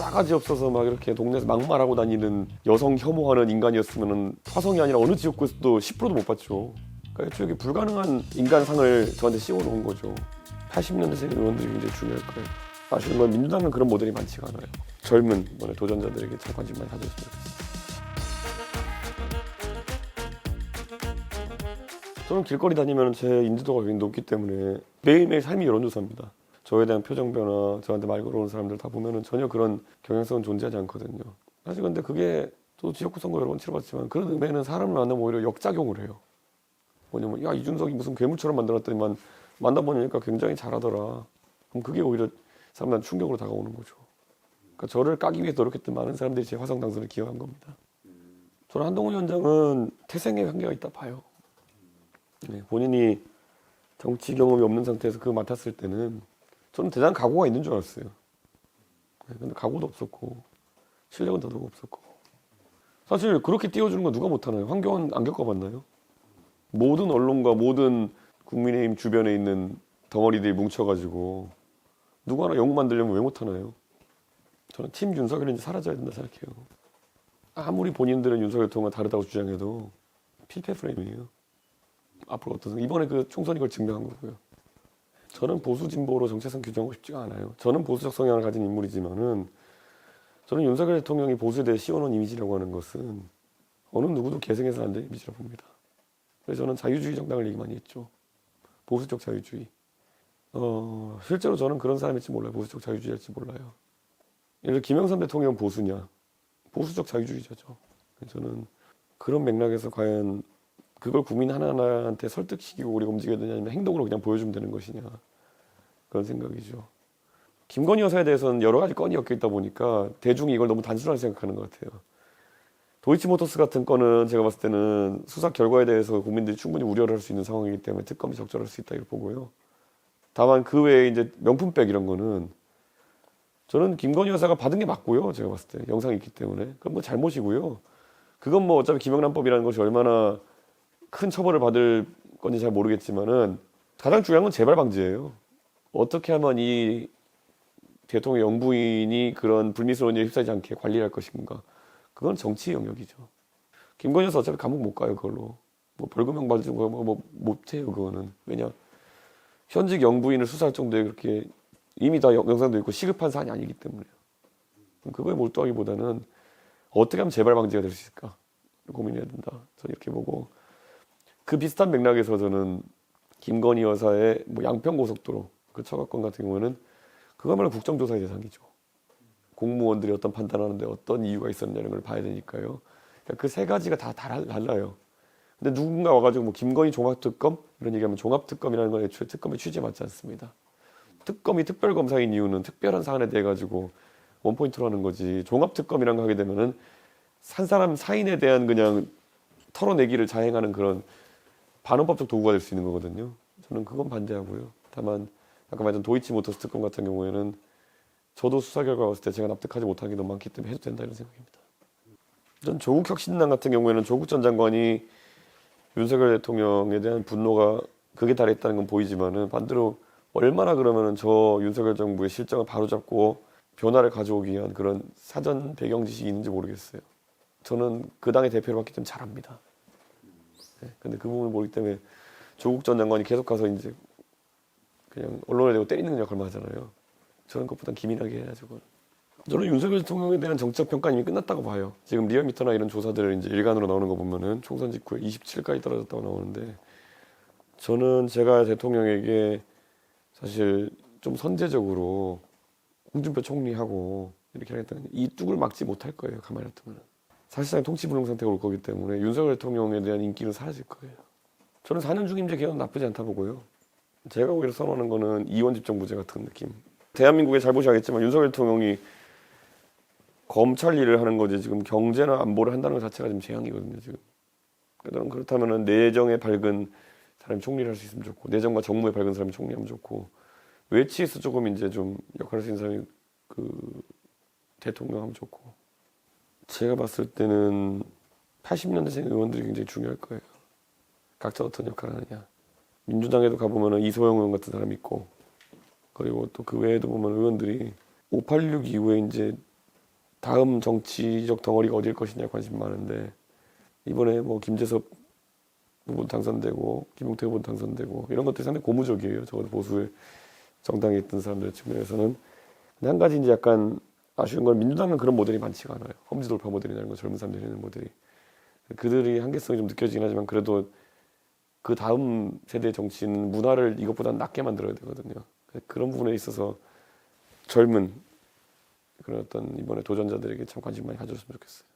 싸가지 없어서 막 이렇게 동네에서 막말하고 다니는 여성 혐오하는 인간이었으면 화성이 아니라 어느 지역구에서도 10%도 못 받죠. 그러니까 애초에 불가능한 인간상을 저한테 씌워놓은 거죠. 80년대생 의원들이 굉장히 중요할 거예요. 사실 뭐 민주당은 그런 모델이 많지가 않아요. 젊은 이번에 도전자들에게 참 관심 많이 가졌으면 좋겠어요. 저는 길거리 다니면 제 인지도가 굉장히 높기 때문에 매일매일 삶이 여론조사입니다. 저에 대한 표정 변화, 저한테 말 걸어오는 사람들 다 보면은 전혀 그런 경향성은 존재하지 않거든요. 사실 근데 그게 또 지역구 선거 여러 번 치러봤지만 그런 의미에는 사람을 만나면 오히려 역작용을 해요. 뭐냐면 야 이준석이 무슨 괴물처럼 만들었더니만 만나보니까 굉장히 잘하더라. 그럼 그게 오히려 사람들한테 충격으로 다가오는 거죠. 그러니까 저를 까기 위해 노력했던 많은 사람들이 제 화성 당선을 기여한 겁니다. 저는 한동훈 위원장은 태생의 한계가 있다 봐요. 네, 본인이 정치 경험이 없는 상태에서 그거 맡았을 때는 저는 대단한 각오가 있는 줄 알았어요. 네, 근데 각오도 없었고 실력은 더더욱 없었고 사실 그렇게 띄워주는 건 누가 못하나요? 황교안 안 겪어봤나요? 모든 언론과 모든 국민의힘 주변에 있는 덩어리들이 뭉쳐가지고 누구 하나 영웅 만들려면 왜 못하나요? 저는 팀 윤석열은 이제 사라져야 된다 생각해요. 아무리 본인들은 윤석열 대통령과 다르다고 주장해도 필패 프레임이에요. 앞으로 어떤 이번에 그 총선이 그걸 증명한 거고요. 저는 보수 진보로 정체성 규정하고 싶지가 않아요. 저는 보수적 성향을 가진 인물이지만은 저는 윤석열 대통령이 보수에 대해 씌워놓은 이미지라고 하는 것은 어느 누구도 계승해서는 안 되는 이미지라고 봅니다. 그래서 저는 자유주의 정당을 얘기 많이 했죠. 보수적 자유주의. 실제로 저는 그런 사람일지 몰라요. 보수적 자유주의일지 몰라요. 예를 들어 김영삼 대통령 보수냐? 보수적 자유주의자죠. 저는 그런 맥락에서 과연 그걸 국민 하나하나한테 설득시키고 우리가 움직여야 되냐 아니면 행동으로 그냥 보여주면 되는 것이냐 그런 생각이죠. 김건희 여사에 대해서는 여러 가지 건이 엮여 있다 보니까 대중이 이걸 너무 단순하게 생각하는 것 같아요. 도이치모터스 같은 건은 제가 봤을 때는 수사 결과에 대해서 국민들이 충분히 우려를 할 수 있는 상황이기 때문에 특검이 적절할 수 있다 이렇게 보고요. 다만 그 외에 이제 명품백 이런 거는 저는 김건희 여사가 받은 게 맞고요. 제가 봤을 때 영상이 있기 때문에 그건 뭐 잘못이고요. 그건 뭐 어차피 김영란법이라는 것이 얼마나 큰 처벌을 받을 건지 잘 모르겠지만은 가장 중요한 건 재발 방지예요. 어떻게 하면 이 대통령 영부인이 그런 불미스러운 일에 휩싸이지 않게 관리할 것인가. 그건 정치 영역이죠. 김건희 여사 어차피 감옥 못 가요, 그걸로. 뭐 벌금형 받으고 뭐 못해요, 그거는. 왜냐 현직 영부인을 수사할 정도에 그렇게 이미 다 영상도 있고 시급한 사안이 아니기 때문에요. 그거에 몰두하기보다는 어떻게 하면 재발 방지가 될 수 있을까 고민해야 된다. 저는 이렇게 보고 그 비슷한 맥락에서 저는 김건희 여사의 뭐 양평고속도로 그 처가건 같은 경우에는 그거야말로 국정조사의 대상이죠. 공무원들이 어떤 판단하는데 어떤 이유가 있었냐는 걸 봐야 되니까요. 그러니까 그 세 가지가 다 달라요. 근데 누군가 와가지고 뭐 김건희 종합특검 이런 얘기하면 종합특검이라는 건 애초에 특검의 취지에 맞지 않습니다. 특검이 특별검사인 이유는 특별한 사안에 대해 가지고 원포인트로 하는 거지. 종합특검이란 거 하게 되면은 한 사람 사인에 대한 그냥 털어내기를 자행하는 그런 반헌법적 도구가 될 수 있는 거거든요. 저는 그건 반대하고요. 다만 아까 말했던 도이치모터스 특검 같은 경우에는 저도 수사 결과 봤을 때 제가 납득하지 못한 게 너무 많기 때문에 해도 된다 이런 생각입니다. 전 조국혁신당 같은 경우에는 조국 전 장관이 윤석열 대통령에 대한 분노가 극에 달했다는 건 보이지만은 반대로 얼마나 그러면은 저 윤석열 정부의 실정을 바로잡고 변화를 가져오기 위한 그런 사전 배경 지식이 있는지 모르겠어요. 저는 그 당의 대표를 맡기 때문에 잘 압니다. 네, 근데 그 부분을 모르기 때문에 조국 전 장관이 계속 가서 이제 그냥 언론에 대고 때리는 역할만 하잖아요. 저는 그것보단 기민하게 해야죠. 저는 윤석열 대통령에 대한 정치적 평가는 이미 끝났다고 봐요. 지금 리얼미터나 이런 조사들 이제 일간으로 나오는 거 보면은 총선 직후에 27까지 떨어졌다고 나오는데 저는 제가 대통령에게 사실 좀 선제적으로 홍준표 총리하고 이렇게 하겠다는 이 뚝을 막지 못할 거예요. 가만히 놔두면. 사실상 통치불능 상태가 올 거기 때문에 윤석열 대통령에 대한 인기는 사라질 거예요. 저는 4년 중임제 개헌 나쁘지 않다 보고요. 제가 오히려 선호하는 거는 이원 집정부제 같은 느낌. 대한민국의 잘 보셔야겠지만 윤석열 대통령이 검찰 일을 하는 거지 지금 경제나 안보를 한다는 것 자체가 지금 재앙이거든요. 지금. 그러니까 그렇다면 내정에 밝은 사람이 총리를 할 수 있으면 좋고 내정과 정무에 밝은 사람이 총리하면 좋고 외치에서 조금 이제 좀 역할을 할 수 있는 사람이 그 대통령 하면 좋고 제가 봤을 때는 80년대생 의원들이 굉장히 중요할 거예요. 각자 어떤 역할을 하느냐. 민주당에도 가보면 이소영 의원 같은 사람이 있고 그리고 또 그 외에도 보면 의원들이 586 이후에 이제 다음 정치적 덩어리가 어딜 것이냐 관심 많은데 이번에 뭐 김재섭 후보 당선되고 김용태 후보 당선되고 이런 것들이 상당히 고무적이에요. 적어도 보수의 정당에 있던 사람들 측면에서는. 근데 한 가지 이제 약간 아쉬운 건 민주당은 그런 모델이 많지가 않아요. 험지 돌파 모델이라는 거 젊은 사람들이 하는 모델이. 그들이 한계성이 좀 느껴지긴 하지만 그래도 그 다음 세대 정치는 문화를 이것보다 낮게 만들어야 되거든요. 그런 부분에 있어서 젊은 그런 어떤 이번에 도전자들에게 참 관심 많이 가져줬으면 좋겠어요.